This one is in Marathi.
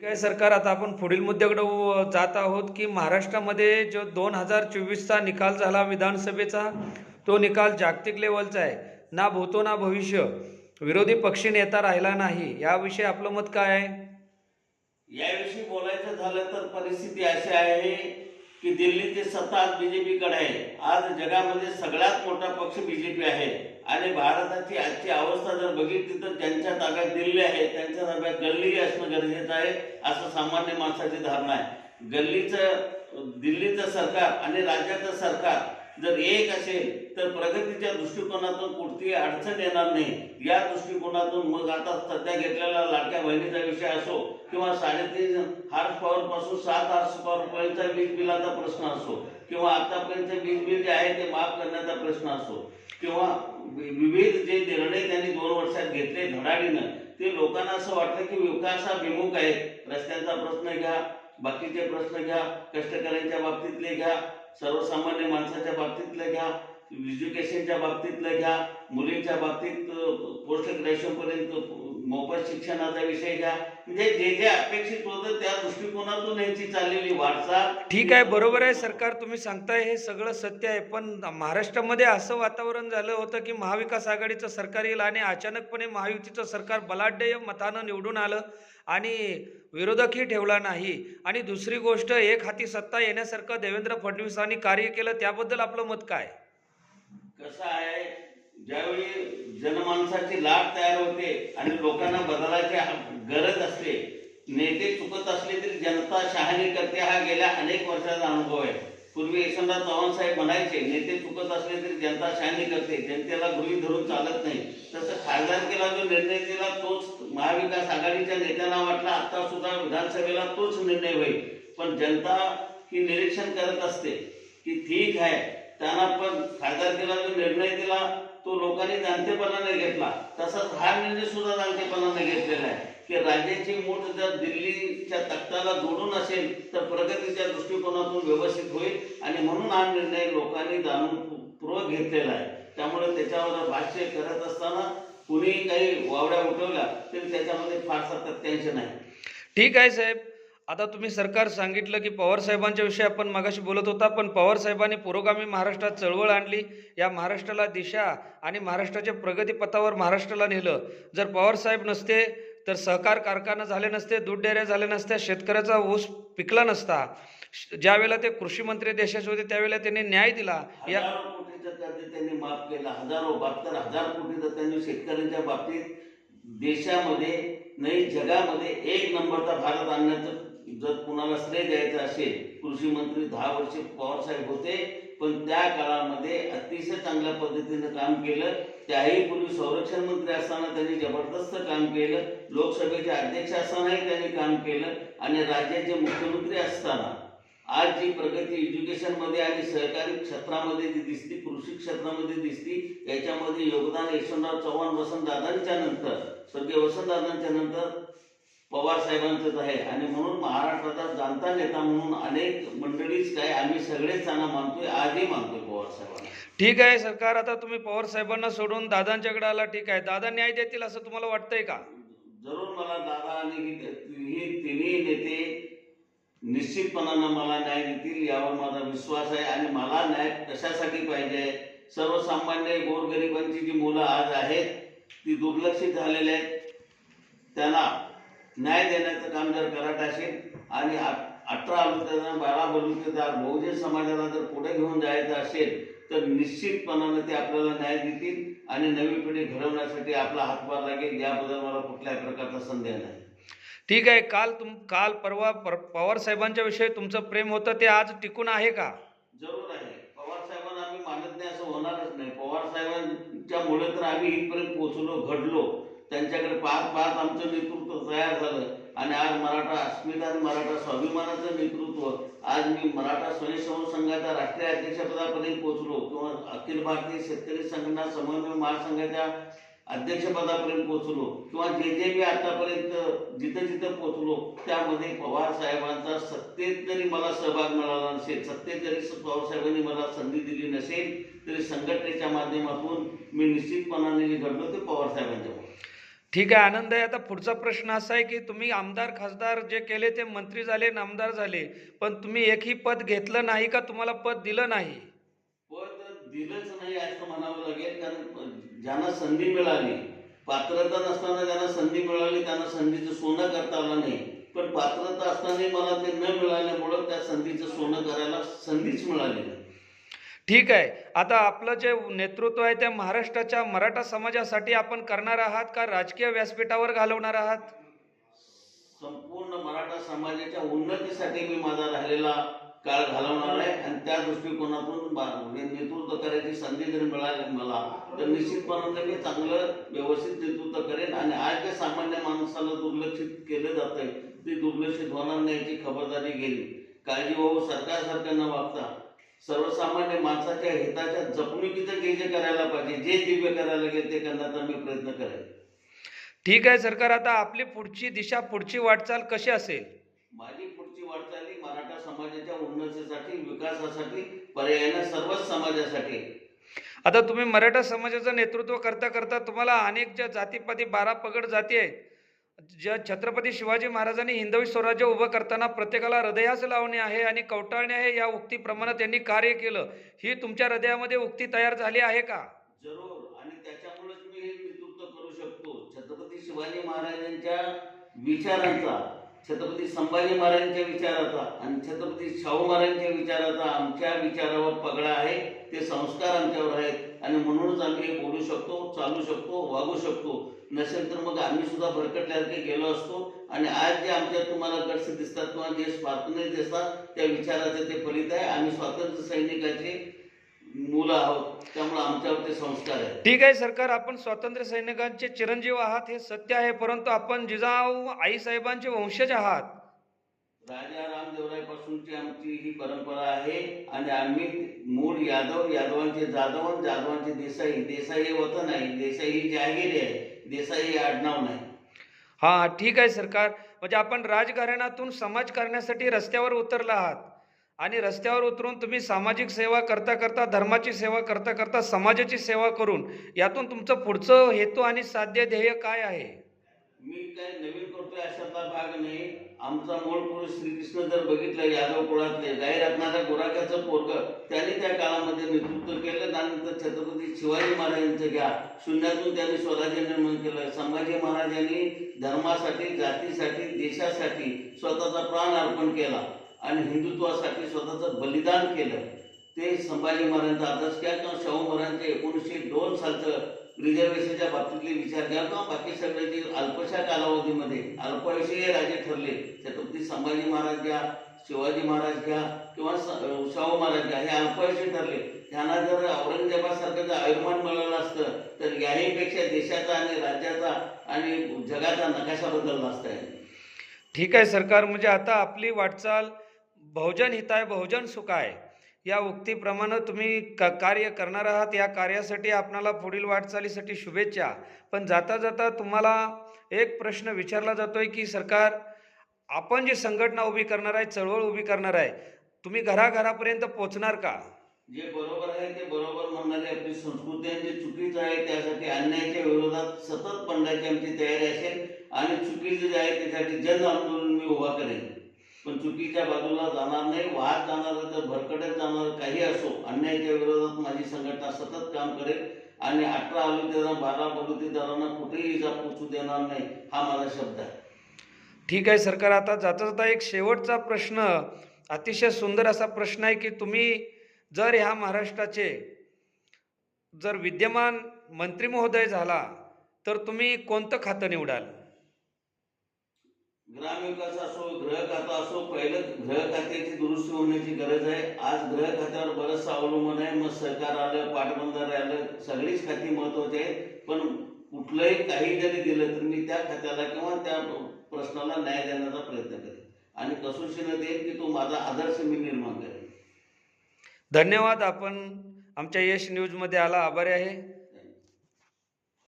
काय सरकार, आता आपण पुढील मुद्द्याकडे जात आहोत की महाराष्ट्रामध्ये जो 2024चा निकाल झाला विधानसभेचा, तो निकाल जागतिक लेवलचा आहे. ना भूतो ना भविष्य, विरोधी पक्षी नेता राहिला नाही. याविषयी आपलं मत काय आहे? याविषयी बोलायचं झालं तर परिस्थिती अशी आहे की दिल्लीची सत्ता आज बीजेपीकडे आहे. आज जगामध्ये सगळ्यात मोठा पक्ष बीजेपी आहे आणि भारताची आजची अवस्था जर बघितली तर ज्यांच्या ताब्यात दिल्ली आहे त्यांच्या ताब्यात गल्ली असणं गरजेचं आहे, असं सामान्य माणसाची धारणा आहे. दिल्लीचं सरकार आणि राज्याचं सरकार जर एक असेल तर प्रगतीच्या दृष्टिकोनातून कुठलीही अडचण येणार नाही. या दृष्टिकोनातून मग आता सध्या घेतलेला लाडक्या बहिणीचा विषय असो किंवा 3.5 हॉर्स पॉवर पासून 7 हॉर्स पॉवर पर्यंतचा वीज बिलाचा प्रश्न असो किंवा आतापर्यंत वीज बिल जे आहे ते माफ करण्याचा प्रश्न असो किंवा विविध जे निर्णय त्यांनी 2 वर्षात घेतले धडाडीनं, ते लोकांना असं वाटलं की विकासाभिमुख आहेत. रस्त्यांचा प्रश्न घ्या, बाकीचे प्रश्न घ्या, कष्टकऱ्यांच्या बाबतीतले घ्या, सर्वसामान्य माणसाच्या बाबतीतलं घ्या, एज्युकेशनच्या बाबतीतलं घ्या, मुलींच्या बाबतीत पोस्ट ग्रॅज्युएशन पर्यंत मोफत शिक्षणाचा विषय घ्या. म्हणजे जे जे अपेक्षित होतं त्या दृष्टिकोनातून यांची चाललेली वाटचाल. ठीक आहे, बरोबर आहे सरकार, तुम्ही सांगताय हे सगळं सत्य आहे. पण महाराष्ट्रामध्ये असं वातावरण झालं होतं की महाविकास आघाडीचं सरकार येईल आणि अचानकपणे महायुतीचं सरकार बलाढ्य मतानं निवडून आलं आणि विरोधकही ठेवला नाही. आणि दुसरी गोष्ट, एक हाती सत्ता येण्यासारखं देवेंद्र फडणवीसांनी कार्य केलं, त्याबद्दल आपलं मत काय? कसं आहे, ज्यावेळी जनमानसाची लाट तयार होते आणि लोकांना बदलाची गरज असते, नेते चुकत असले तरी जनता शहाणी करते, हा गेल्या अनेक वर्षाचा अनुभव आहे. पूर्वी यशवंतराव चव्हाण साहेब म्हणायचे, नेते चुकत असले तरी जनता शहाणी करते, जनतेला गृहीत धरून चालत नाही. तसं खासदारकीला जो निर्णय दिला तोच महाविकास आघाडीच्या नेत्यांना वाटला आता सुद्धा विधानसभेला तोच निर्णय होईल. पण जनता ही निरीक्षण करत असते की ठीक आहे, त्यांना पण खासदारकीला जो निर्णय दिला तो लोकांनी जाणतेपणाने घेतला, तसाच हा निर्णय सुद्धा जाणतेपणाने घेतलेला आहे की राज्याची मूठ जर दिल्लीच्या तख्ताला जोडून असेल तर प्रगतीच्या दृष्टिकोनातून व्यवस्थित होईल आणि म्हणून हा निर्णय लोकांनी जाणूनपूर्वक घेतलेला आहे. त्यामुळे त्याच्यावर भाष्य करत असताना कुणी काही वावड्या उठवल्या तरी त्याच्यामध्ये फारसा तथ्यांश नाही. ठीक आहे साहेब, आता तुम्ही सरकार सांगितलं की पवार साहेबांच्या विषयी आपण मगाशी बोलत होता, पण पवार साहेबांनी पुरोगामी महाराष्ट्रात चळवळ आणली, या महाराष्ट्राला दिशा आणि महाराष्ट्राच्या प्रगतीपथावर महाराष्ट्राला नेलं. जर पवार साहेब नसते तर सहकार कारखाना झाले नसते, दूध डेऱ्या झाल्या नसत्या, शेतकऱ्याचा ऊस पिकला नसता. ज्यावेळेला ते कृषी मंत्री देशाचे होते त्यावेळेला त्यांनी न्याय दिला. या हजारो कोटीचं कर्ज त्यांनी माफ केलं, 72,000 कोटीचं त्यांनी शेतकऱ्यांच्या बाबतीत देशामध्ये नाही जगामध्ये 1 नंबरचा भारत आणण्याचं जर कुणाला श्रेय द्यायचं असेल, कृषी मंत्री 10 वर्षे पवार साहेब होते, पण त्या काळामध्ये अतिशय चांगल्या पद्धतीने काम केलं. त्याही पूर्वी संरक्षण मंत्री असताना त्यांनी जबरदस्त काम केलं, लोकसभेचे अध्यक्ष असतानाही त्यांनी काम केलं आणि राज्याचे मुख्यमंत्री असताना आज जी प्रगती एज्युकेशनमध्ये आणि सहकारी क्षेत्रामध्ये जी दिसती, कृषी क्षेत्रामध्ये दिसती, याच्यामध्ये योगदान यशवंतराव चव्हाण वसंतदादांच्या नंतर, स्वर्गीय वसंतदादांच्या नंतर पवार साहेबांचंच आहे. आणि म्हणून महाराष्ट्राचा जाणता नेता म्हणून अनेक मंडळीच काय आम्ही सगळेच त्यांना मानतोय, आजही मानतोय पवार साहेबांना. ठीक आहे सरकार, आता तुम्ही पवार साहेबांना सोडून दादांच्याकडे आला, ठीक आहे, दादा न्याय देतील असं तुम्हाला वाटतंय का? जरूर मला दादा आणि ही तिन्ही नेते निश्चितपणानं मला न्याय देतील यावर माझा विश्वास आहे. आणि मला न्याय कशासाठी पाहिजे, सर्वसामान्य गोरगरिबांची जी मुलं आज आहेत ती दुर्लक्षित झालेली आहेत, त्यांना न्याय देण्याचं काम जर करायचं असेल आणि 18 बलुतेदार 12 बलुतेदार बहुजन समाजाला जर पुढे घेऊन जायचं असेल तर निश्चितपणानं ते आपल्याला न्याय देतील आणि नवी पिढी घडवण्यासाठी आपला हातभार लागेल, याबद्दल मला कुठल्याही प्रकारचा संदेह नाही. ठीक आहे, काल परवा पवार साहेबांच्या विषयी तुमचं प्रेम होतं, ते आज टिकून आहे का? जरूर आहे. पवार साहेबांना आम्ही मानत नाही असं होणारच नाही. पवार साहेबांच्या मुळे तर आम्ही इथपर्यंत पोहोचलो, घडलो. त्यांच्याकडे पाहत आमचं नेतृत्व तयार झालं आणि आज मराठा अस्मिता आणि मराठा स्वाभिमानाचं नेतृत्व, आज मी मराठा स्वयंसेवक संघाच्या राष्ट्रीय अध्यक्षपदापर्यंत पोहोचलो किंवा अखिल भारतीय शेतकरी संघटना समन्वय महासंघाच्या अध्यक्षपदापर्यंत पोहोचलो किंवा जे मी आतापर्यंत जिथं पोहोचलो, त्यामध्ये पवार साहेबांचा सत्तेत जरी मला सहभाग मिळाला नसेल, सत्तेत जरी पवार साहेबांनी मला संधी दिली नसेल, तरी संघटनेच्या माध्यमातून मी निश्चितपणाने जे घडलो ते पवार साहेबांच्या. ठीक आहे, आनंद आहे. आता पुढचा प्रश्न असा आहे की तुम्ही आमदार खासदार जे केले ते मंत्री झाले नामदार झाले, पण तुम्ही एकही पद घेतलं नाही का तुम्हाला पद दिलं नाही? पद दिलंच नाही असं म्हणावं लागेल, कारण ज्यांना संधी मिळाली, पात्रता नसताना ज्यांना संधी मिळाली त्यांना संधीचं सोनं करता आलं नाही, पण पात्रता असताना मला ते न मिळाल्यामुळं त्या संधीचं सोनं करायला संधीच मिळाली नाही. ठीक आहे. आता आपलं जे नेतृत्व आहे त्या महाराष्ट्राच्या मराठा समाजासाठी आपण करणार आहात का राजकीय व्यासपीठावर घालवणार आहात? संपूर्ण मराठा समाजाच्या उन्नतीसाठी मी माझा राहिलेला काळ घालवणार आहे आणि त्या दृष्टिकोनातून नेतृत्व करायची संधी जर मिळाली मला, तर निश्चितपणाने मी चांगलं व्यवस्थित नेतृत्व करेन आणि आज जे सामान्य माणसाला दुर्लक्षित केलं जातंय ते दुर्लक्षित होणार नाही याची खबरदारी घेईल. काळजी भाऊ सरकारसारखं न वागता सर्वसामान्य माणसाच्या हिताच्या जपणुकीचं जे करायला पाहिजे, जे दिव्य करायला लागेल ते करण्याचा मी प्रयत्न करेन. ठीक आहे सरकार, आता आपली पुढची दिशा पुढची वाटचाल कशी असेल? माझी पुढची वाटचाली मराठा समाजाच्या उन्नतीसाठी, विकासासाठी, पर्यायाने सर्वच समाजासाठी. आता तुम्ही मराठा समाजाचं नेतृत्व करता करता तुम्हाला अनेक ज्या जातीपाती 12 पगड जाती आहेत, ज्या छत्रपती शिवाजी महाराजांनी हिंदवी स्वराज्य उभं करताना प्रत्येकाला हृदयास लावणे आहे आणि कवटाळणे आहे या उक्तीप्रमाणे त्यांनी कार्य केलं, ही तुमच्या हृदयामध्ये उक्ती तयार झाली आहे का? जरूर, आणि त्याच्यामुळेच मी हे नेतृत्व करू शकतो. छत्रपती शिवाजी महाराजांच्या विचारांचा, छत्रपती संभाजी महाराजांच्या विचाराचा आणि छत्रपती शाहू महाराजांच्या विचाराचा आमच्या विचारावर पगडा आहे. ते संस्कार आमच्यावर आहेत आणि म्हणूनच आम्ही हे बोलू शकतो, चालू शकतो, वागू शकतो. नसेल तर मग आम्ही सुद्धा भरकटल्यासारखे गेलो असतो. आणि आज जे आमच्या तुम्हाला गट्स दिसतात किंवा जे स्वातंत्र्य दिसतात त्या विचाराचे ते फलित आहे. आम्ही स्वातंत्र्य सैनिकाचे मुलं आहोत, त्यामुळे आमच्यावर ते संस्कार आहे. ठीक आहे सरकार, आपण स्वातंत्र्य सैनिकांचे चिरंजीव आहात हे सत्य आहे, परंतु आपण जिजाऊ आईसाहेबांचे वंशज आहात. राजा रामदेवरायपासूनची आमची ही परंपरा आहे आणि आम्ही मूळ यादव, यादवांचे जाधव, जाधवांचे देसाई. देसाई हे वतन आहे, देसाई ही जहागिरी आहे, देसाई हे आडनाव नाही. हा ठीक आहे सरकार, म्हणजे आपण राजघराण्यातून समाज करण्यासाठी रस्त्यावर उतरला आहात आणि रस्त्यावर उतरून तुम्ही सामाजिक सेवा करता करता, धर्माची सेवा करता करता समाजाची सेवा करून यातून तुमचं पुढचं हेतू आणि साध्य ध्येय काय आहे? मी काय नवीन करतोय अशातला भाग नाही. आमचा मूळ पुरुष श्रीकृष्ण जर बघितलं, यादव कुळातले गाई रत्नाच्या गुराख्याचं पोरग, त्यांनी त्या काळामध्ये नेतृत्व केलं. त्यानंतर छत्रपती शिवाजी महाराजांचं घ्या, शून्यातून त्यांनी स्वराज्य निर्माण केलं. संभाजी महाराजांनी धर्मासाठी, जातीसाठी, देशासाठी स्वतःचा प्राण अर्पण केला आणि हिंदुत्वासाठी स्वतःचं बलिदान केलं. ते संभाजी महाराजांचा आदर्श घ्या किंवा शाहू महाराजांचे 1902 सालचं रिझर्वेशनच्या बाबतीतले विचार घ्या किंवा बाकी सगळे जे अल्पशा कालावधीमध्ये अल्पायुषीय राजे ठरले, छत्रपती संभाजी महाराज घ्या, शिवाजी महाराज घ्या किंवा शाहू महाराज घ्या, हे अल्पायुषी ठरले. त्यांना जर औरंगजेबासारखं जर आयुर्मान मिळालं असतं तर याहीपेक्षा देशाचा आणि राज्याचा आणि जगाचा नकाशा बदलला असता. ठीक आहे सरकार, म्हणजे आता आपली वाटचाल बहुजन हिताय बहुजन सुखाय या उक्तीप्रमाणे तुम्ही कार्य करणार आहात. या कार्यासाठी आपणाला पुढील वाटचालीसाठी शुभेच्छा. पण जाता जाता तुम्हाला एक प्रश्न विचारला जातोय की सरकार, आपण जी संघटना उभी करणार आहे, चळवळ उभी करणार आहे, तुम्ही घराघरापर्यंत पोहोचणार का? जे बरोबर आहे ते बरोबर म्हणणारी आपली संस्कृती आहे, जे चुकीचं आहे त्यासाठी अन्यायाच्या विरोधात सतत पडण्याची आमची तयारी असेल आणि चुकीचं जे आहे त्यासाठी जन आंदोलन मी उभा करेन. पण चुकीच्या बाजूला जाणार नाही, वाद जाणार तर भरकटत जाणार, काही असो, अन्यायाच्या विरोधात माझी संघटना सतत काम करेल आणि 18 आलुतेदार 12 बलुतेदारांना कुठेही इजा पोचू देणार नाही, हा माझा शब्द आहे. ठीक आहे सरकार, आता जाता जाता एक शेवटचा प्रश्न, अतिशय सुंदर असा प्रश्न आहे की तुम्ही जर ह्या महाराष्ट्राचे जर विद्यमान मंत्री महोदय झाला तर तुम्ही कोणतं खातं निवडाल? ग्रामविकास असो, गृह खाता असो, पहिलं गृह खात्याची दुरुस्ती होण्याची गरज आहे. आज गृह खात्यावर बरंचसं अवलंबून आहे. मग सरकार आलं, पाटबंधारे आलं, सगळीच खाती महत्वाची आहेत. पण कुठलंही काही जरी दिलं तर मी त्या खात्याला किंवा त्या प्रश्नाला न्याय देण्याचा प्रयत्न करेन आणि कसोशीनं देईन की तो माझा आदर्श मी निर्माण करेन. धन्यवाद, आपण आमच्या यश न्यूजमध्ये आला, आभारी आहे.